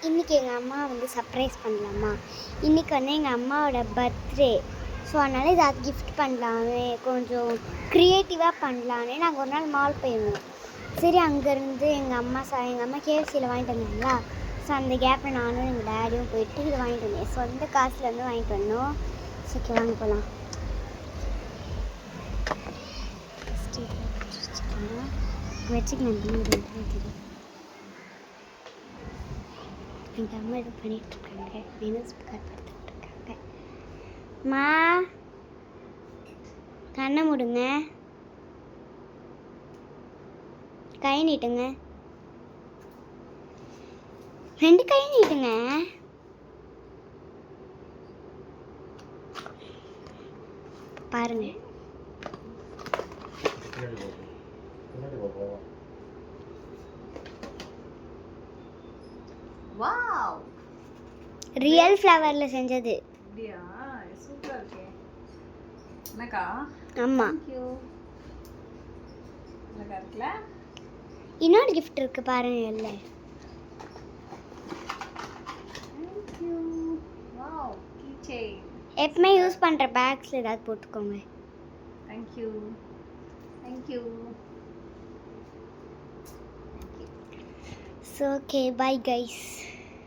இன்றைக்கி எங்கள் அம்மா வந்து சர்ப்ரைஸ் பண்ணலாமா. இன்றைக்கி வந்து எங்கள் அம்மாவோட பர்த்டே. ஸோ அதனால் ஏதாவது கிஃப்ட் பண்ணலாமே, கொஞ்சம் க்ரியேட்டிவாக பண்ணலான்னு நாங்கள் ஒரு நாள் மால் போயிருந்தோம். சரி, அங்கேருந்து எங்கள் அம்மா கேஎஃப்சியில் வாங்கிட்டு வந்தாங்களா. ஸோ அந்த கேப்பில் நானும் எங்கள் டேடியும் போயிட்டு இதை வாங்கிட்டு வந்தேன். சொந்த காசுலேருந்து வாங்கிட்டு வந்தோம். சரி, வாங்க போகலாம். வச்சுக்கலாம். எங்கள் அம்மா இது பண்ணிகிட்ருக்காங்க. மைனஸ் கார்டு பார்த்துட்ருக்காங்க. மா, கண்ணை மூடுங்க, கை நீட்டுங்க, 2 கை நீட்டுங்க. பாருங்க, வாவ், ரியல் ஃப்ளவரில் செஞ்சது. அப்படியா? சூப்பரா இருக்கே. என்னக்கா? ஆமாம், தேங்க்யூ. நல்லா இருக்குல்ல? இன்னொரு கிஃப்ட் இருக்குது பாருங்க. இல்லை, தேங்க்யூ. Wow, key chain. எப்பவுமே யூஸ் பண்ணுற பேக்ஸில் ஏதாவது போட்டுக்கோங்க. Thank you. Thank you. So okay, bye guys.